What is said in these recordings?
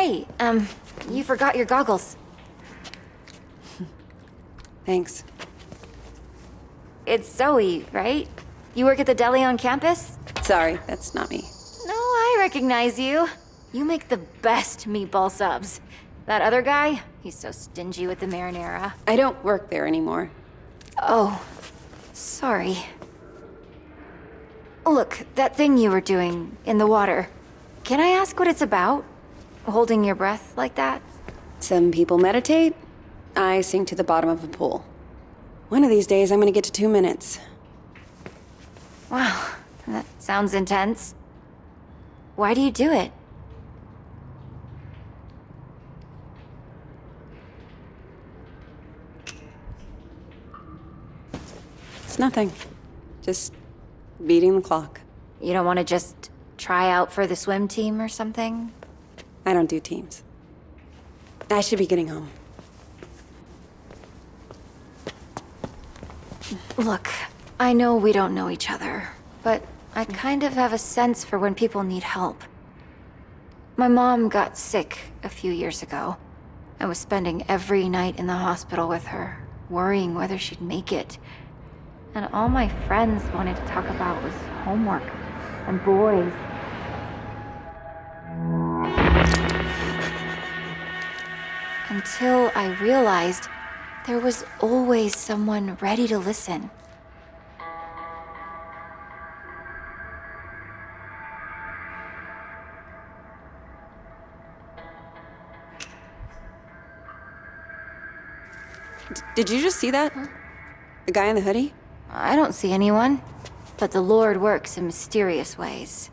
Hey, you forgot your goggles. Thanks. It's Zoe, right? You work at the deli on campus? Sorry, that's not me. No, I recognize you. You make the best meatball subs. That other guy, he's so stingy with the marinara. I don't work there anymore. Oh, sorry. Look, that thing you were doing in the water. Can I ask what it's about? Holding your breath like that? Some people meditate. I sink to the bottom of a pool. One of these days, I'm gonna get to 2 minutes. Wow, that sounds intense. Why do you do it? It's nothing. Just beating the clock. You don't want to just try out for the swim team or something? I don't do teams. I should be getting home. Look, I know we don't know each other, but I kind of have a sense for when people need help. My mom got sick a few years ago. I was spending every night in the hospital with her, worrying whether she'd make it. And all my friends wanted to talk about was homework and boys. Until I realized there was always someone ready to listen. Did you just see that? The guy in the hoodie? I don't see anyone, but the Lord works in mysterious ways.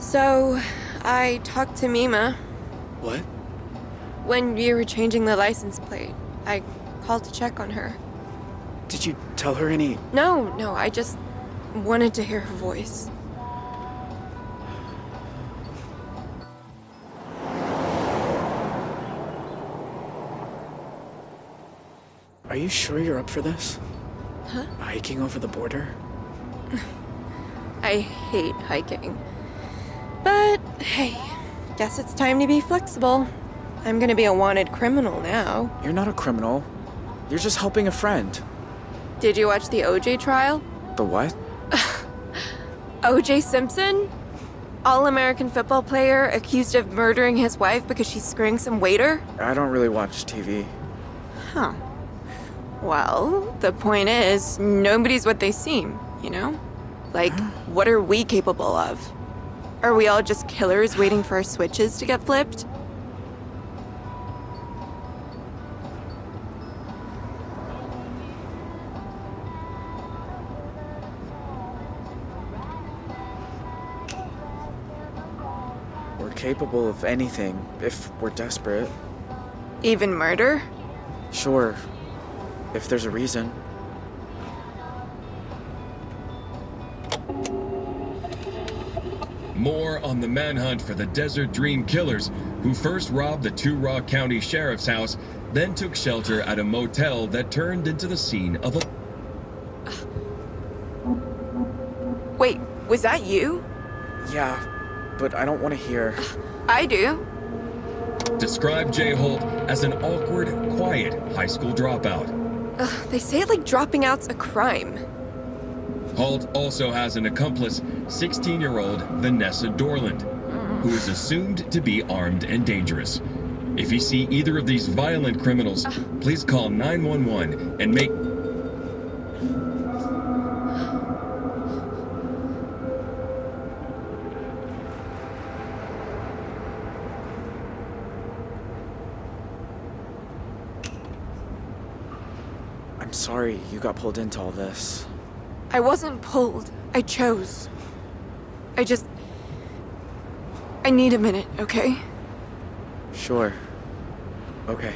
So, I talked to Mima. What? When you were changing the license plate, I called to check on her. Did you tell her any... No, I just wanted to hear her voice. Are you sure you're up for this? Huh? Hiking over the border? I hate hiking. But, hey, guess it's time to be flexible. I'm gonna be a wanted criminal now. You're not a criminal. You're just helping a friend. Did you watch the OJ trial? The what? OJ Simpson? All-American football player accused of murdering his wife because she's screwing some waiter? I don't really watch TV. Huh. Well, the point is, nobody's what they seem, you know? Like, what are we capable of? Are we all just killers waiting for our switches to get flipped? We're capable of anything, if we're desperate. Even murder? Sure, if there's a reason. More on the manhunt for the Desert Dream Killers, who first robbed the Two Rock County Sheriff's house, then took shelter at a motel that turned into the scene of a... Wait, was that you? Yeah, but I don't want to hear. I do. Describe Jay Holt as an awkward, quiet high school dropout. They say it like dropping out's a crime. Holt also has an accomplice, 16-year-old Vanessa Dorland, who is assumed to be armed and dangerous. If you see either of these violent criminals, please call 911 and make... sorry you got pulled into all this. I wasn't pulled. I chose. I need a minute, okay? Sure. Okay.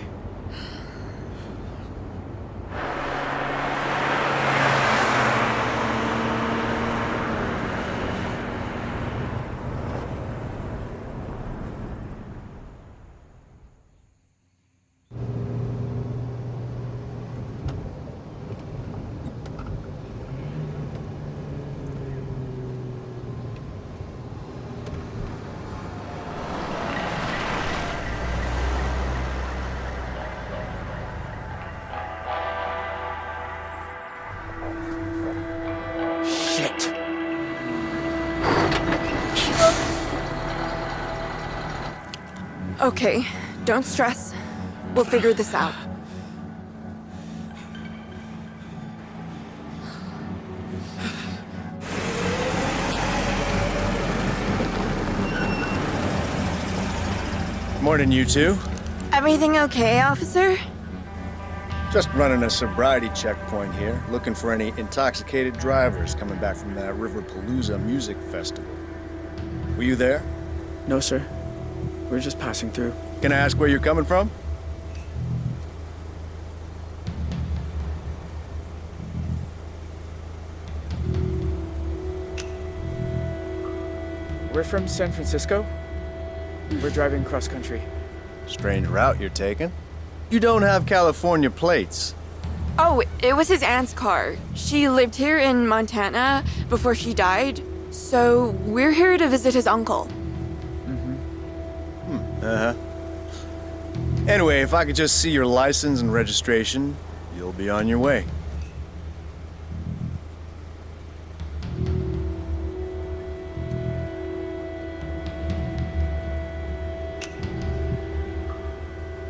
Shit. Okay, don't stress. We'll figure this out. Morning, you two. Everything okay, officer? Just running a sobriety checkpoint here, looking for any intoxicated drivers coming back from that Riverpalooza music festival. Were you there? No, sir. We're just passing through. Can I ask where you're coming from? We're from San Francisco. We're driving cross country. Strange route you're taking. You don't have California plates. Oh, it was his aunt's car. She lived here in Montana before she died, so we're here to visit his uncle. Uh-huh. Anyway, if I could just see your license and registration, you'll be on your way.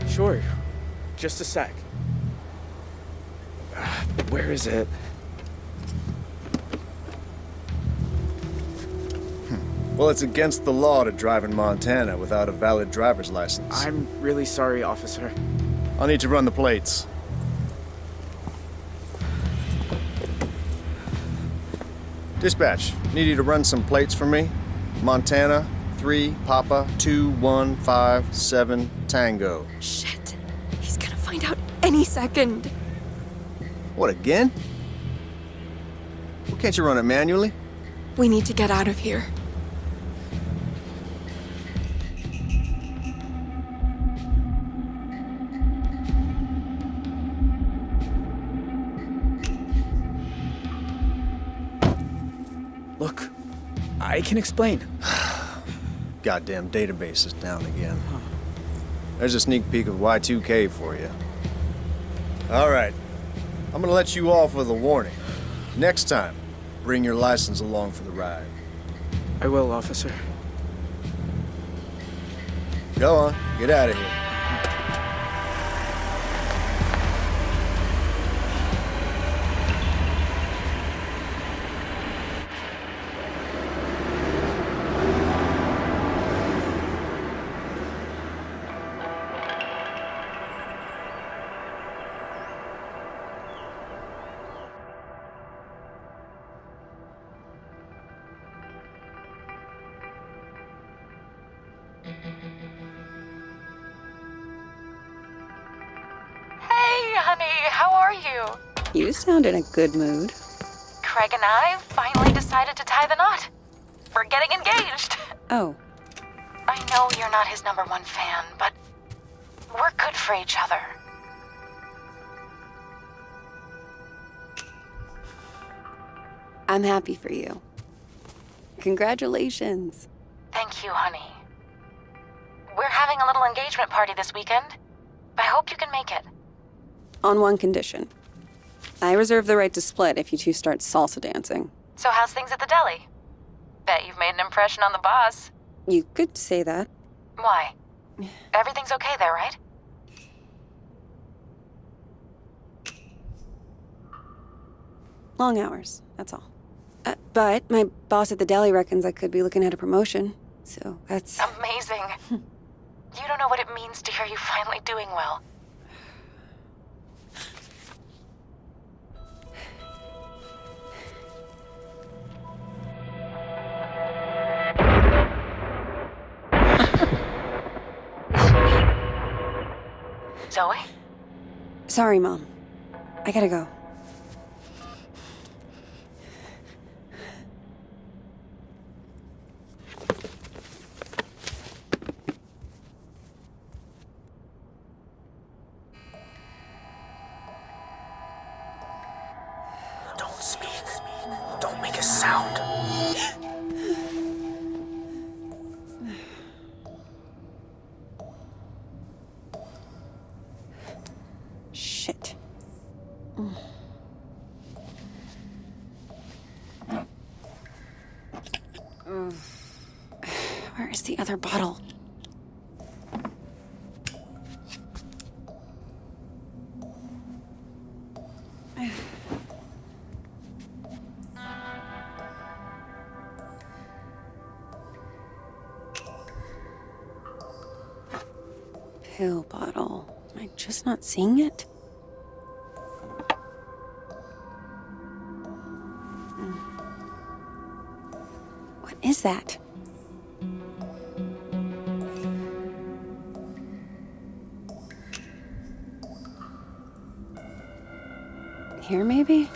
Sure. Just a sec. Where is it? Well, it's against the law to drive in Montana without a valid driver's license. I'm really sorry, officer. I'll need to run the plates. Dispatch, need you to run some plates for me. Montana, 3 Papa 2157 Tango. Shit. He's gonna find out any second. What, again? Well, can't you run it manually? We need to get out of here. Look, I can explain. Goddamn database is down again. There's a sneak peek of Y2K for you. All right. I'm gonna let you off with a warning. Next time, bring your license along for the ride. I will, officer. Go on, get out of here. Hey, honey, how are you? You sound in a good mood. Craig and I finally decided to tie the knot. We're getting engaged. Oh, I know you're not his #1 fan, but we're good for each other. I'm happy for you. Congratulations. Thank you, honey. We're having a little engagement party this weekend. I hope you can make it. On one condition. I reserve the right to split if you two start salsa dancing. So how's things at the deli? Bet you've made an impression on the boss. You could say that. Why? Everything's okay there, right? Long hours, that's all. But my boss at the deli reckons I could be looking at a promotion. So that's... Amazing. You don't know what it means to hear you finally doing well. Zoe? Sorry, Mom. I gotta go. Don't speak. Don't make a sound. Shit. Where is the other bottle? Pill bottle. Am I just not seeing it? What is that? Here, maybe?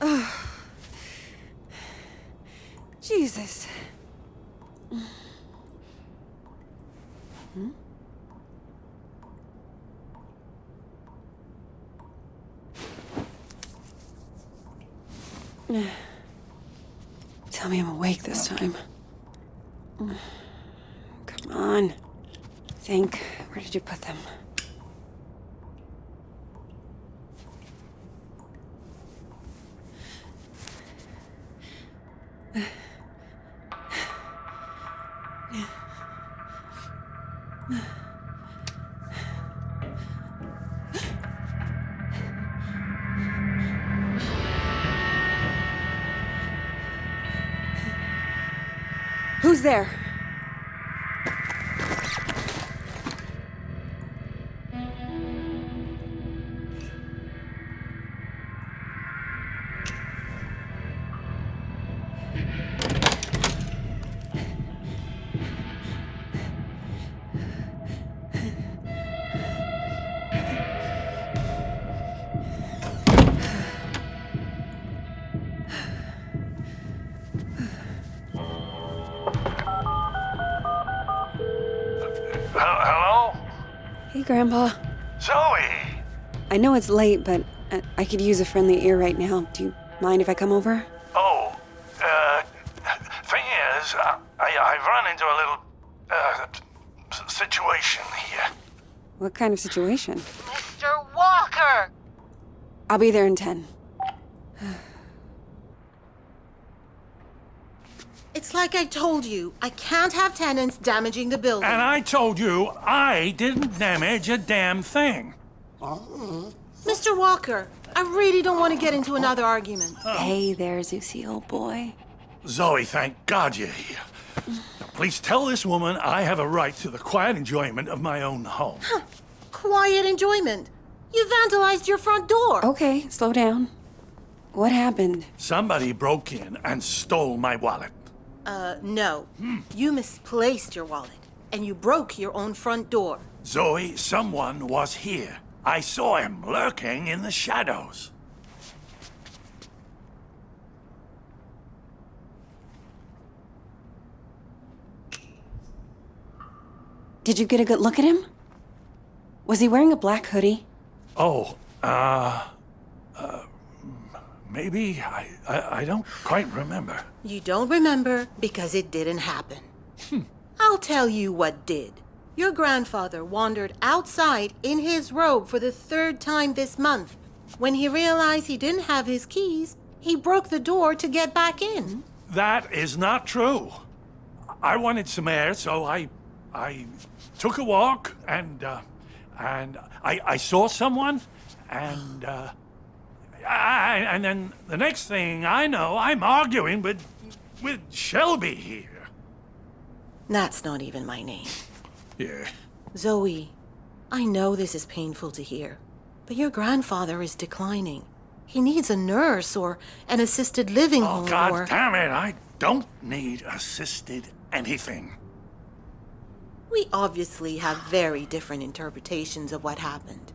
Ugh. Jesus. Tell me I'm awake this time. Come on. Think. Where did you put them? Who's there? Hello? Hey, Grandpa. Zoe! I know it's late, but I could use a friendly ear right now. Do you mind if I come over? Oh, thing is, I've run into a little, situation here. What kind of situation? Mr. Walker! I'll be there in 10. It's like I told you. I can't have tenants damaging the building. And I told you I didn't damage a damn thing. Mr. Walker, I really don't want to get into another argument. Hey there, Zeusy, old boy. Zoe, thank God you're here. Please tell this woman I have a right to the quiet enjoyment of my own home. Quiet enjoyment. You vandalized your front door. Okay, slow down. What happened? Somebody broke in and stole my wallet. No. You misplaced your wallet, and you broke your own front door. Zoe, someone was here. I saw him lurking in the shadows. Did you get a good look at him? Was he wearing a black hoodie? Oh, maybe. I don't quite remember. You don't remember because it didn't happen. I'll tell you what did. Your grandfather wandered outside in his robe for the 3rd time this month. When he realized he didn't have his keys, he broke the door to get back in. That is not true. I wanted some air, so I took a walk, and I saw someone, and then the next thing I know, I'm arguing with Shelby here. That's not even my name. Yeah. Zoe, I know this is painful to hear, but your grandfather is declining. He needs a nurse or an assisted living Oh, home God or... damn it, I don't need assisted anything. We obviously have very different interpretations of what happened.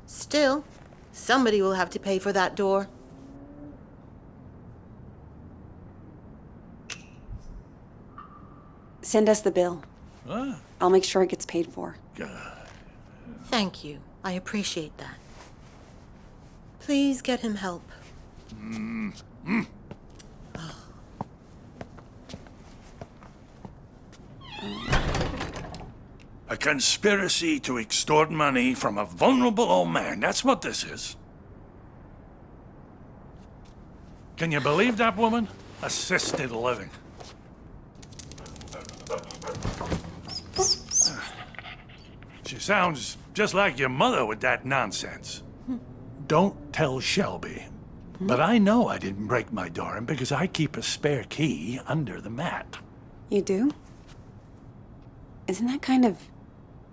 Still, somebody will have to pay for that door. Send us the bill. Ah, I'll make sure it gets paid for. God. Thank you. I appreciate that. Please get him help. A conspiracy to extort money from a vulnerable old man. That's what this is. Can you believe that woman? Assisted living. She sounds just like your mother with that nonsense. Don't tell Shelby. But I know I didn't break my door in because I keep a spare key under the mat. You do? Isn't that kind of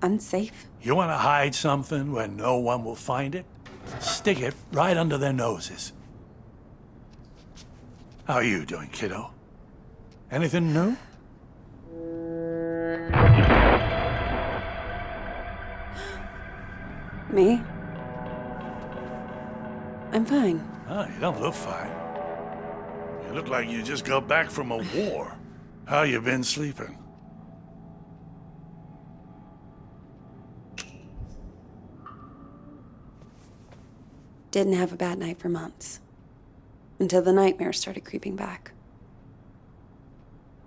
unsafe? You want to hide something where no one will find it? Stick it right under their noses. How are you doing, kiddo? Anything new? Me? I'm fine. Oh, you don't look fine. You look like you just got back from a war. How you been sleeping? Didn't have a bad night for months. Until the nightmares started creeping back.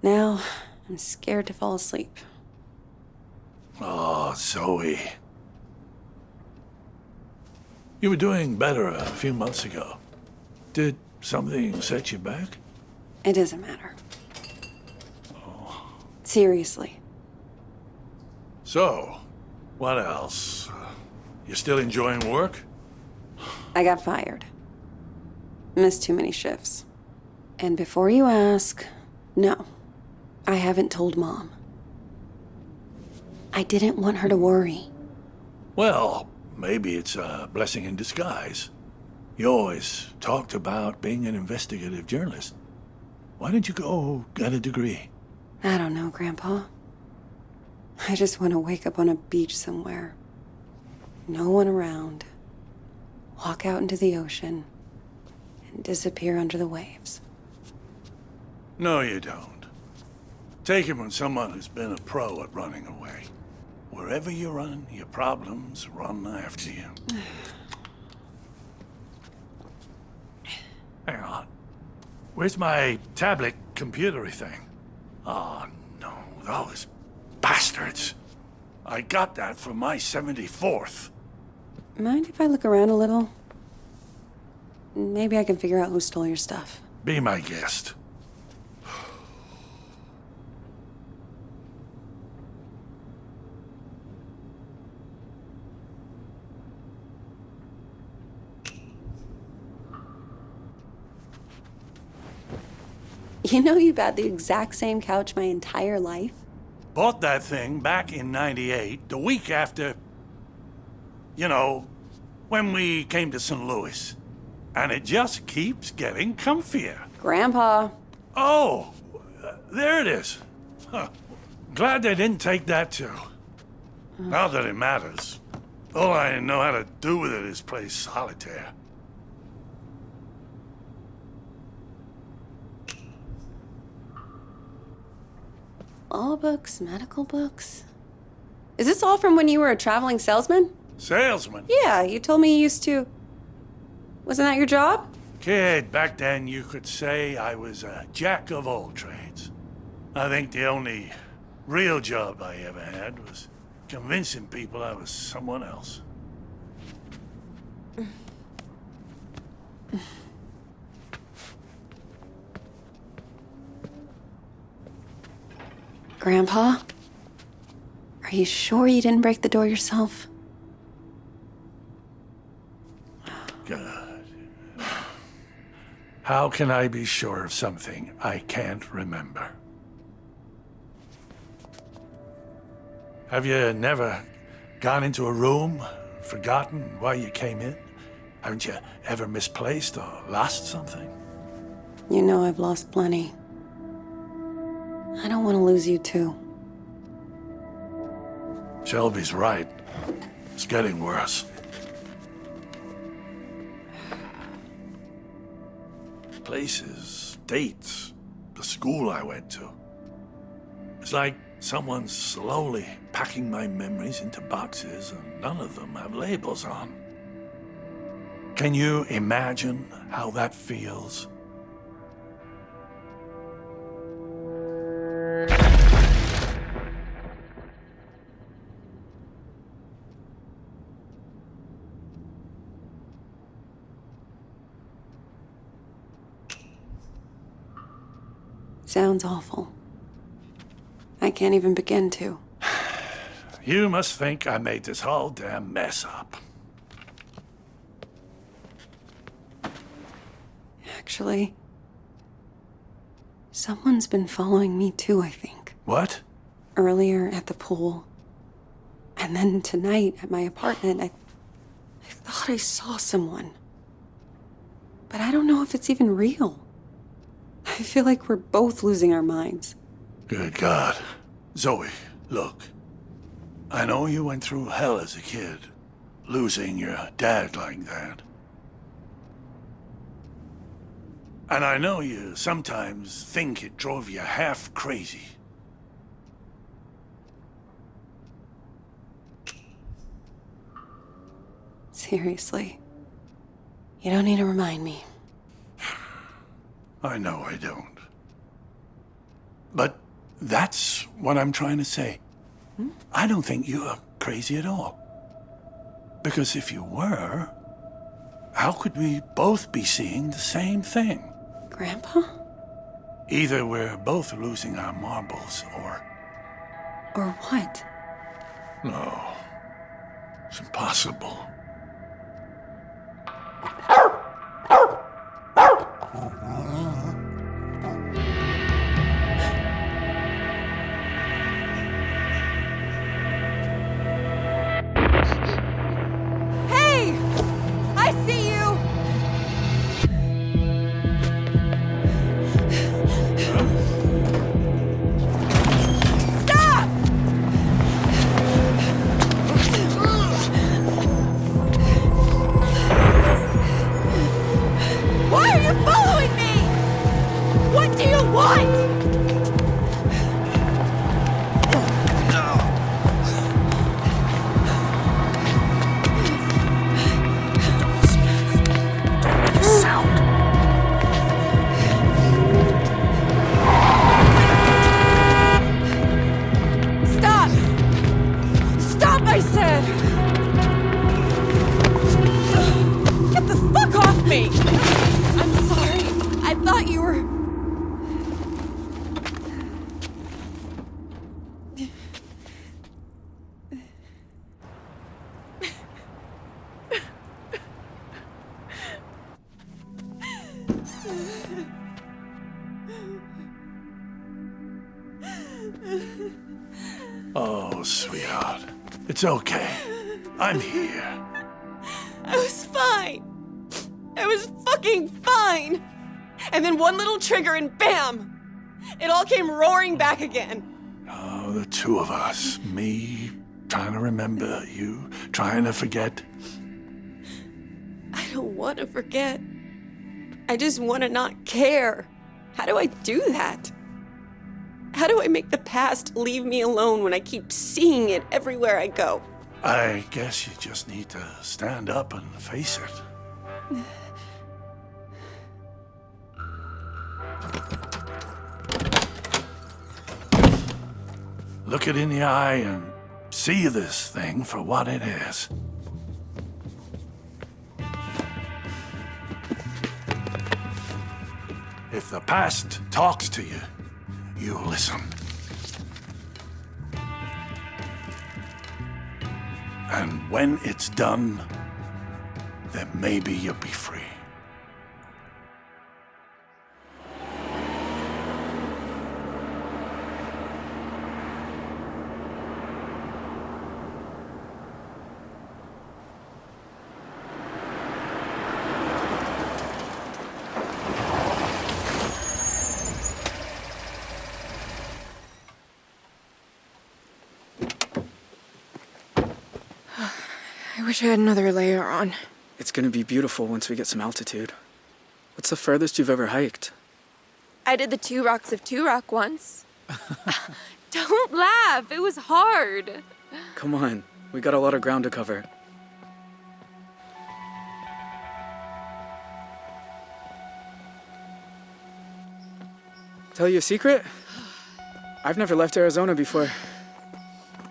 Now, I'm scared to fall asleep. Oh, Zoe. You were doing better a few months ago. Did something set you back? It doesn't matter. Seriously. So, what else? You still enjoying work? I got fired. Missed too many shifts. And before you ask, no. I haven't told Mom. I didn't want her to worry. Well, maybe it's a blessing in disguise. You always talked about being an investigative journalist. Why didn't you go get a degree? I don't know, Grandpa. I just want to wake up on a beach somewhere. No one around. Walk out into the ocean and disappear under the waves. No, you don't. Take it from someone who's been a pro at running away. Wherever you run, your problems run after you. Hang on. Where's my tablet computery thing? Oh, no, those bastards. I got that for my 74th. Mind if I look around a little? Maybe I can figure out who stole your stuff. Be my guest. You know you've had the exact same couch my entire life? Bought that thing back in '98, the week after, you know, when we came to St. Louis. And it just keeps getting comfier. Grandpa. Oh, there it is. Huh. Glad they didn't take that too. Not that it matters. All I know how to do with it is play solitaire. Law books, medical books. Is this all from when you were a traveling salesman? Salesman? Yeah, you told me you used to... Wasn't that your job? Kid, back then you could say I was a jack of all trades. I think the only real job I ever had was convincing people I was someone else. Grandpa? Are you sure you didn't break the door yourself? God. How can I be sure of something I can't remember? Have you never gone into a room, forgotten why you came in? Haven't you ever misplaced or lost something? You know I've lost plenty. I don't want to lose you too. Shelby's right. It's getting worse. Places, dates, the school I went to. It's like someone's slowly packing my memories into boxes and none of them have labels on. Can you imagine how that feels? Sounds awful. I can't even begin to. You must think I made this whole damn mess up. Actually, someone's been following me too, I think. What? Earlier at the pool. And then tonight at my apartment, I thought I saw someone. But I don't know if it's even real. I feel like we're both losing our minds. Good God. Zoe, look. I know you went through hell as a kid, losing your dad like that. And I know you sometimes think it drove you half crazy. Seriously. You don't need to remind me. I know I don't. But that's what I'm trying to say. I don't think you are crazy at all. Because if you were, how could we both be seeing the same thing? Grandpa? Either we're both losing our marbles, or... Or what? No. It's impossible. Hey! I see you! Stop! Why are you following me? What do you want? Stop! Stop, I said! Get the fuck off me! I'm sorry. I thought you were... Oh, sweetheart. It's okay. I'm here. I was fine. I was fucking fine. And then one little trigger and bam! It all came roaring back again. Oh, the two of us. Me trying to remember, you trying to forget. I don't want to forget. I just want to not care. How do I do that? How do I make the past leave me alone when I keep seeing it everywhere I go? I guess you just need to stand up and face it. Look it in the eye and see this thing for what it is. If the past talks to you, you listen. And when it's done, then maybe you'll be free. I wish I had another layer on. It's gonna be beautiful once we get some altitude. What's the furthest you've ever hiked? I did the 2 Rocks of 2 Rock once. Don't laugh, it was hard. Come on, we got a lot of ground to cover. Tell you a secret? I've never left Arizona before.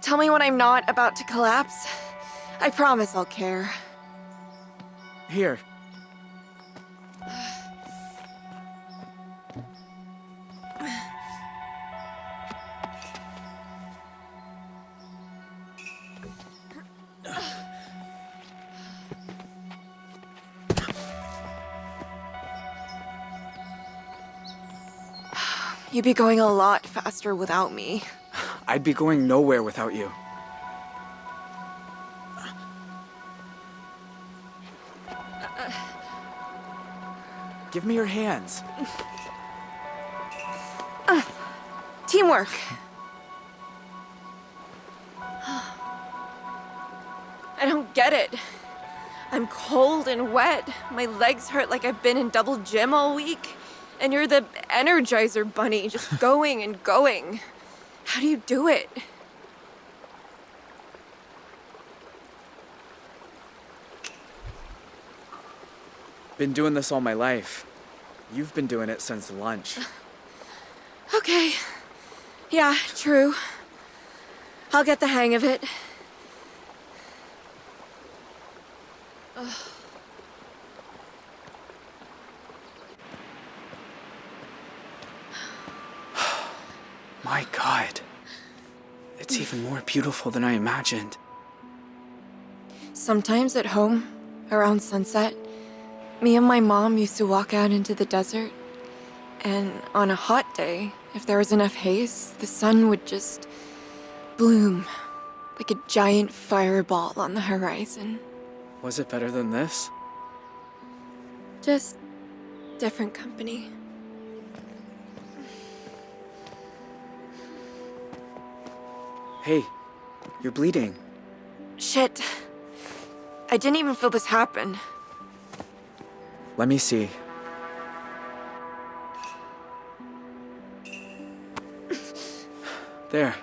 Tell me when I'm not about to collapse. I promise I'll care. Here. You'd be going a lot faster without me. I'd be going nowhere without you. Give me your hands. Teamwork. I don't get it. I'm cold and wet. My legs hurt like I've been in double gym all week. And you're the Energizer Bunny, just going and going. How do you do it? Been doing this all my life. You've been doing it since lunch. Okay. Yeah, true. I'll get the hang of it. My God. It's even more beautiful than I imagined. Sometimes at home, around sunset, me and my mom used to walk out into the desert. And on a hot day, if there was enough haze, the sun would just bloom like a giant fireball on the horizon. Was it better than this? Just different company. Hey, you're bleeding. Shit. I didn't even feel this happen. Let me see. There.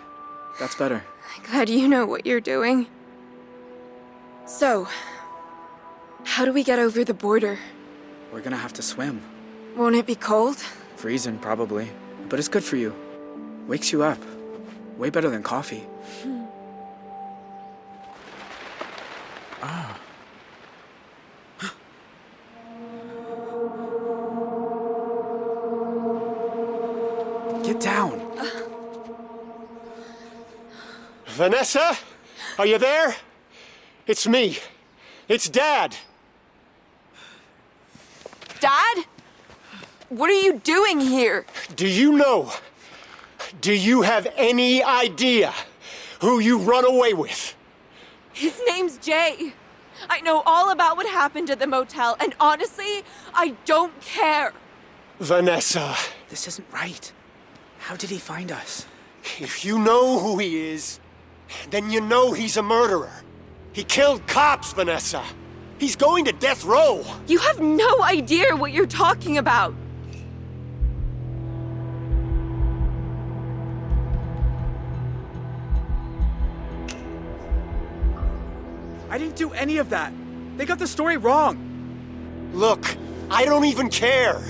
That's better. Glad you know what you're doing. So, how do we get over the border? We're gonna have to swim. Won't it be cold? Freezing, probably. But it's good for you. Wakes you up. Way better than coffee. Ah. Get down. Vanessa? Are you there? It's me. It's Dad. Dad? What are you doing here? Do you know? Do you have any idea who you run away with? His name's Jay. I know all about what happened at the motel, and honestly, I don't care. Vanessa, This isn't right. How did he find us? if you know who he is, then you know he's a murderer. He killed cops, Vanessa. He's going to death row. You have no idea what you're talking about. I didn't do any of that. They got the story wrong. Look, I don't even care.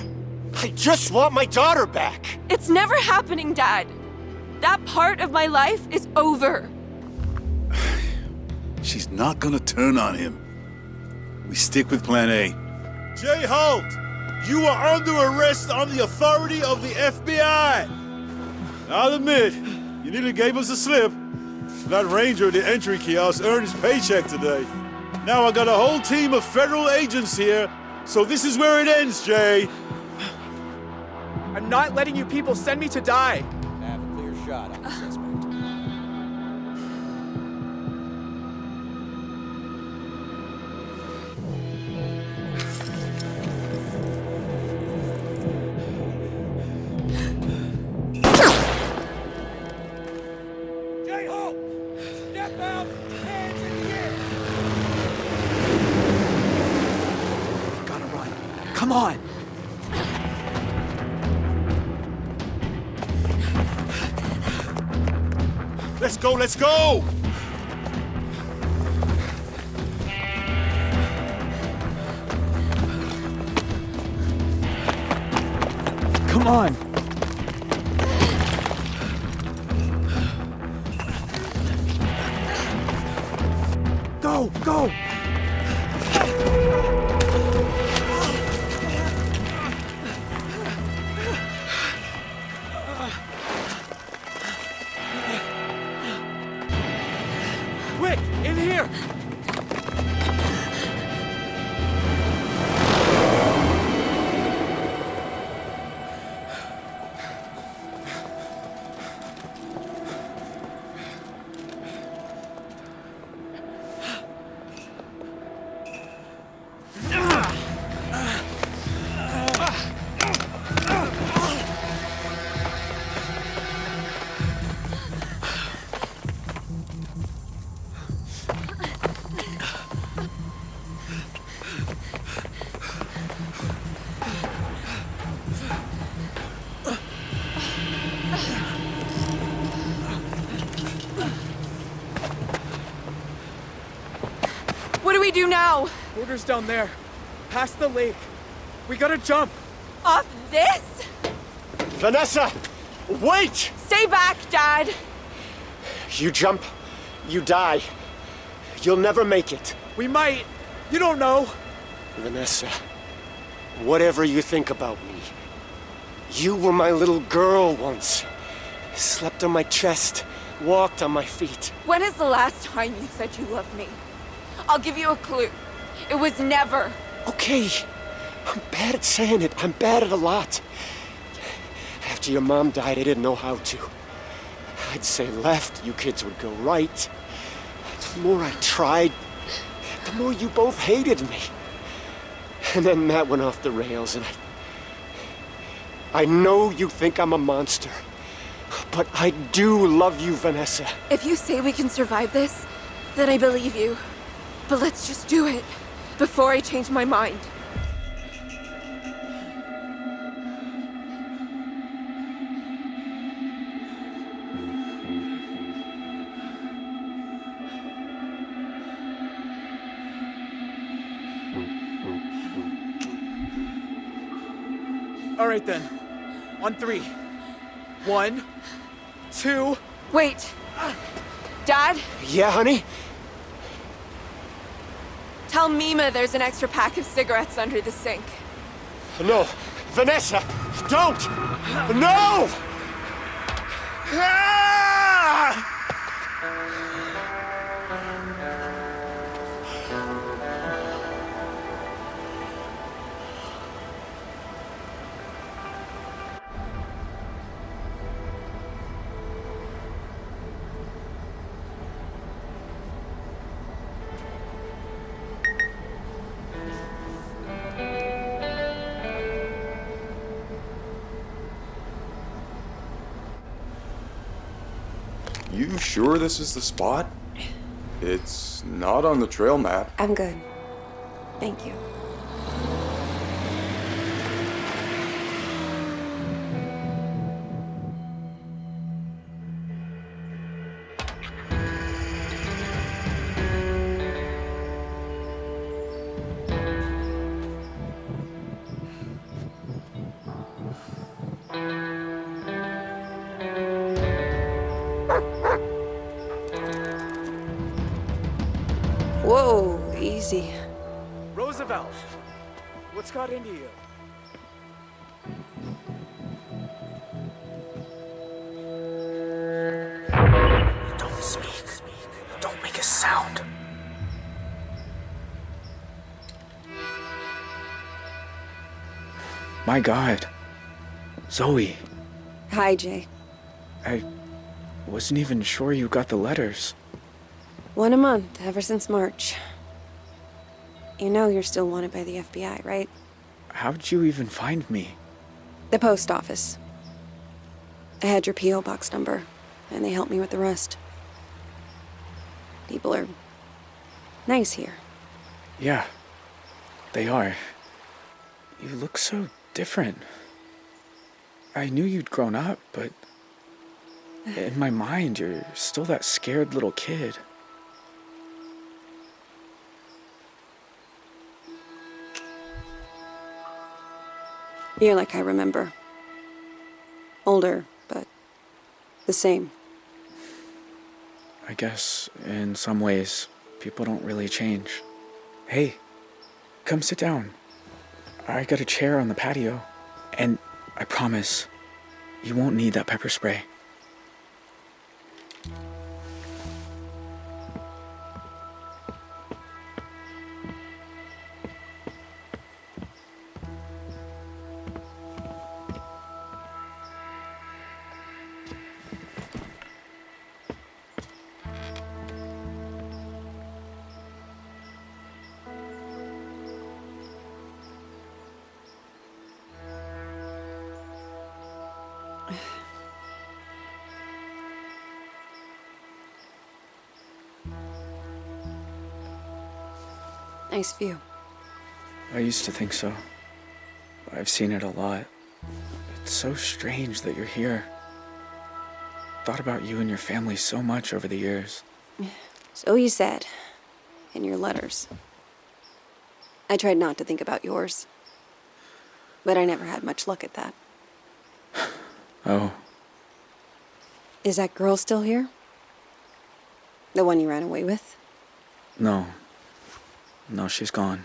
I just want my daughter back. It's never happening, Dad. That part of my life is over. She's not gonna turn on him. We stick with plan A. Jay Holt, you are under arrest on the authority of the FBI. I'll admit, you nearly gave us a slip. That ranger at the entry kiosk earned his paycheck today. Now I got a whole team of federal agents here, so this is where it ends, Jay. I'm not letting you people send me to die. I have a clear shot on the suspect. Jay Holt, step out, hands in the air. Gotta run. Come on. Let's go, let's go! Come on. Go, go. Quick, in here. What do we do now? Border's down there. Past the lake. We gotta jump. Off this? Vanessa! Wait! Stay back, Dad. You jump, you die. You'll never make it. We might. You don't know. Vanessa, whatever you think about me, you were my little girl once. Slept on my chest, walked on my feet. When is the last time you said you loved me? I'll give you a clue. It was never. Okay, I'm bad at saying it. I'm bad at a lot. After your mom died, I didn't know how to. I'd say left, you kids would go right. The more I tried, the more you both hated me. And then Matt went off the rails, and I know you think I'm a monster, but I do love you, Vanessa. If you say we can survive this, then I believe you. But let's just do it before I change my mind. All right then. On 3. 1, 2. Wait. Dad, Yeah, honey? tell Mima there's an extra pack of cigarettes under the sink. No. Vanessa, don't! No! Ah! You sure this is the spot? It's not on the trail map. I'm good. Thank you. Whoa, easy. Roosevelt, what's got into you? Don't speak. Don't make a sound. My God. Zoe, Hi, Jay. I wasn't even sure you got the letters. 1 a month, ever since March. You know you're still wanted by the FBI, right? How'd you even find me? The post office. I had your P.O. box number, and they helped me with the rest. People are nice here. Yeah, they are. You look so different. I knew you'd grown up, but in my mind, you're still that scared little kid. You're like I remember. Older, but the same. I guess, in some ways, people don't really change. Hey, come sit down. I got a chair on the patio, and I promise, you won't need that pepper spray. Nice view. I used to think so. I've seen it a lot. It's so strange that you're here. Thought about you and your family so much over the years. So you said. In your letters. I tried not to think about yours. But I never had much luck at that. Oh, Is that girl still here? The one you ran away with? no. No, she's gone.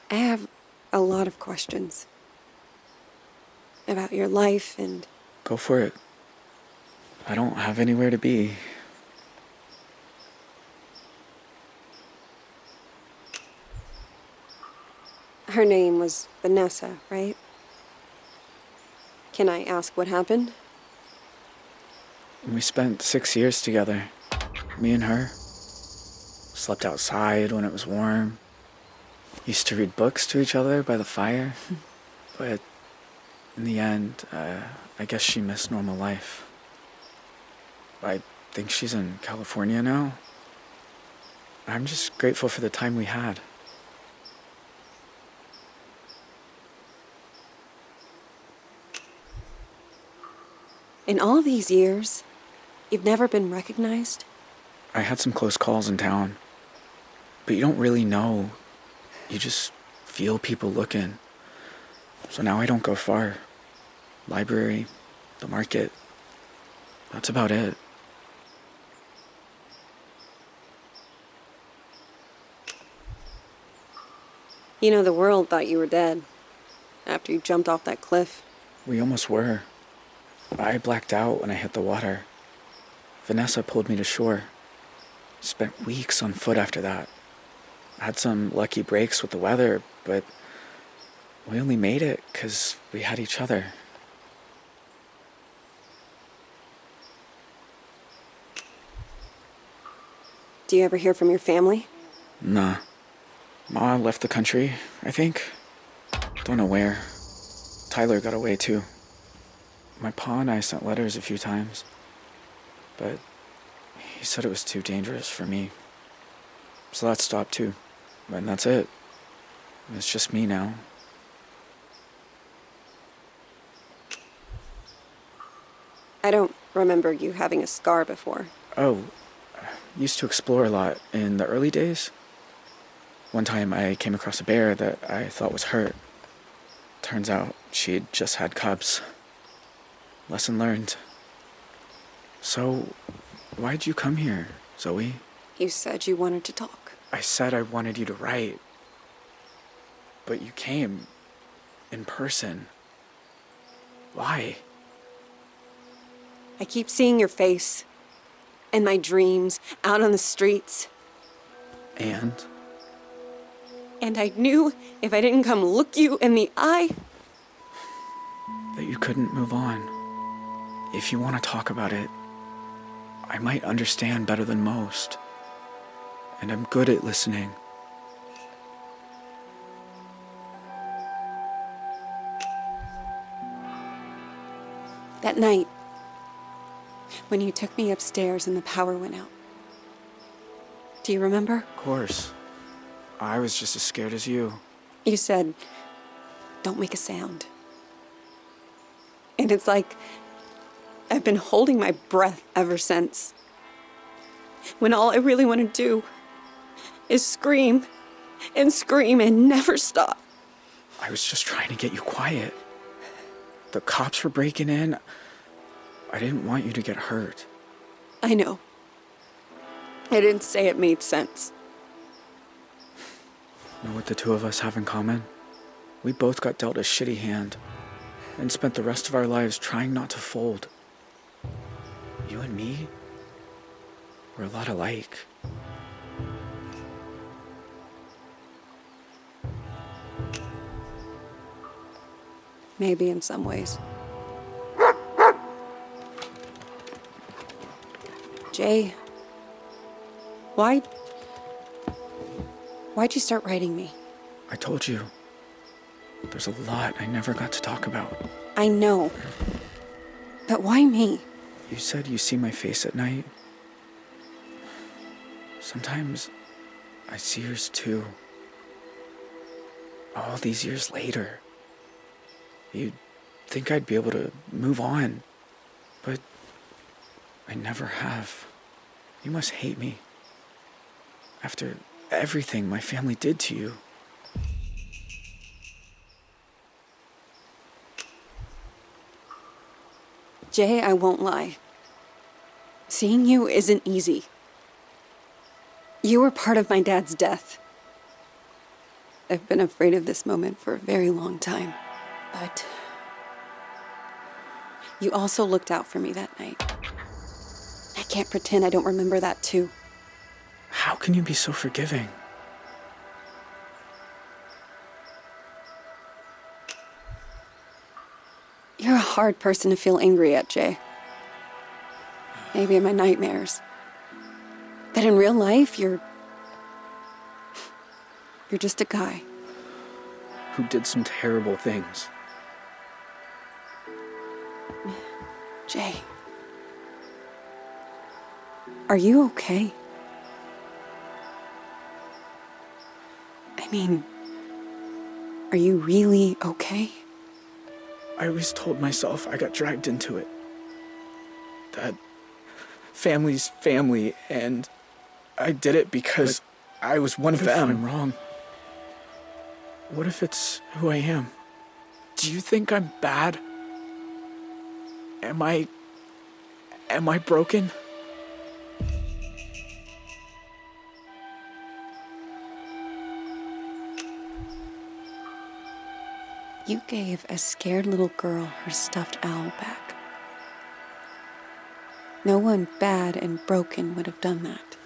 I have a lot of questions. About your life and... Go for it. I don't have anywhere to be. Her name was Vanessa, right? Can I ask what happened? We spent 6 years together. Me and her. Slept outside when it was warm. Used to read books to each other by the fire. But in the end, I guess she missed normal life. I think she's in California now. I'm just grateful for the time we had. In all these years, you've never been recognized? I had some close calls in town. But you don't really know. You just feel people looking. So now I don't go far. Library, the market. That's about it. You know, the world thought you were dead. After you jumped off that cliff. We almost were. I blacked out when I hit the water. Vanessa pulled me to shore. Spent weeks on foot after that. Had some lucky breaks with the weather, but we only made it because we had each other. Do you ever hear from your family? Nah. Ma left the country, I think. Don't know where. Tyler got away too. My pa and I sent letters a few times, but he said it was too dangerous for me. So that stopped too. And that's it. It's just me now. I don't remember you having a scar before. Oh, used to explore a lot in the early days. One time I came across a bear that I thought was hurt. Turns out she'd just had cubs. Lesson learned. So, why'd you come here, Zoe? You said you wanted to talk. I said I wanted you to write. But you came in person. Why? I keep seeing your face in my dreams, out on the streets. And? And I knew if I didn't come look you in the eye, that you couldn't move on. If you want to talk about it, I might understand better than most. And I'm good at listening. that night, when you took me upstairs and the power went out. Do you remember? Of course. I was just as scared as you. You said, "Don't make a sound." And it's like I've been holding my breath ever since. When all I really want to do is scream and scream and never stop. I was just trying to get you quiet. The cops were breaking in. I didn't want you to get hurt. I know. I didn't say it made sense. Know what the two of us have in common? We both got dealt a shitty hand and spent the rest of our lives trying not to fold. You and me, we're a lot alike. Maybe in some ways. Jay, why'd you start writing me? I told you. There's a lot I never got to talk about. I know. But why me? You said you see my face at night. Sometimes I see yours too. All these years later. You'd think I'd be able to move on, but I never have. You must hate me. After everything my family did to you. Jay, I won't lie. Seeing you isn't easy. You were part of my dad's death. I've been afraid of this moment for a very long time. But you also looked out for me that night. I can't pretend I don't remember that too. How can you be so forgiving? You're a hard person to feel angry at, Jay. Maybe in my nightmares. But in real life, you're just a guy. Who did some terrible things. Jay. Are you okay? I mean, are you really okay? I always told myself I got dragged into it. That family's family, and I did it because I was one of them. I'm wrong. What if it's who I am? Do you think I'm bad? Am I broken? You gave a scared little girl her stuffed owl back. No one bad and broken would have done that.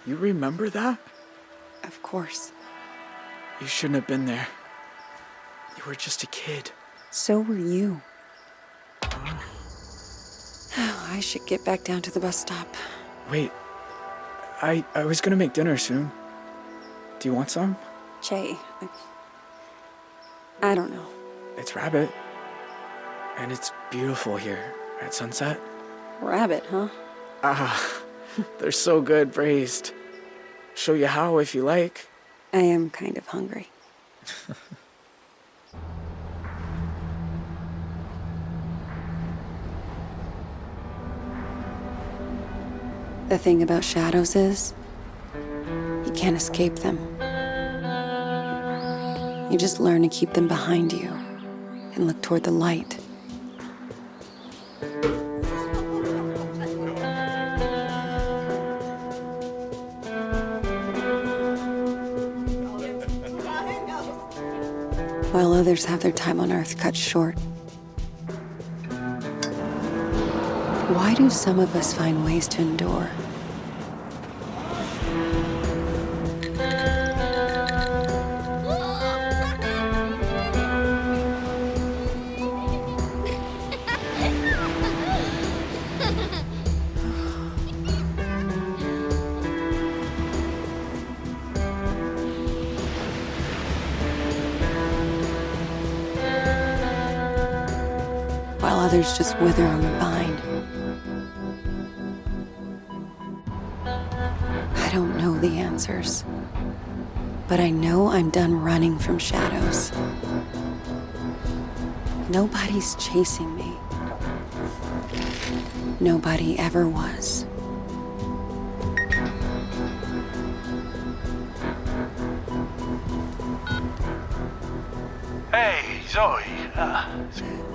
You remember that? Of course. You shouldn't have been there. You were just a kid. So were you. I should get back down to the bus stop. Wait. I was gonna make dinner soon. Do you want some? Jay, I don't know. It's rabbit. And it's beautiful here at sunset. Rabbit, huh? Ah, they're so good braised. Show you how if you like. I am kind of hungry. The thing about shadows is, you can't escape them. You just learn to keep them behind you and look toward the light. while others have their time on Earth cut short. Why do some of us find ways to endure? While others just wither on the vine. I don't know the answers, but I know I'm done running from shadows. Nobody's chasing me. Nobody ever was. Hey, Zoe.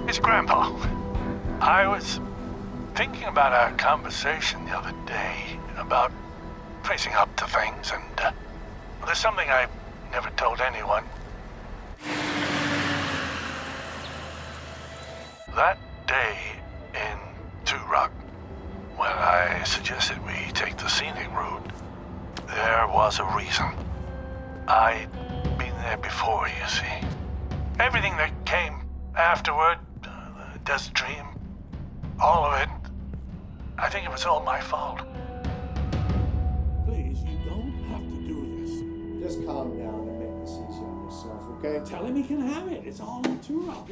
It's Grandpa. I was thinking about our conversation the other day about facing up to things, and there's something I never told anyone. That day in Two Rock, when I suggested we take the scenic route, there was a reason. I'd been there before, you see. Everything that came afterward, the desert dream, all of it, I think it was all my fault. Please, you don't have to do this. Just calm down and make this easy on yourself, okay? Tell him he can have it. It's all in Two Rock.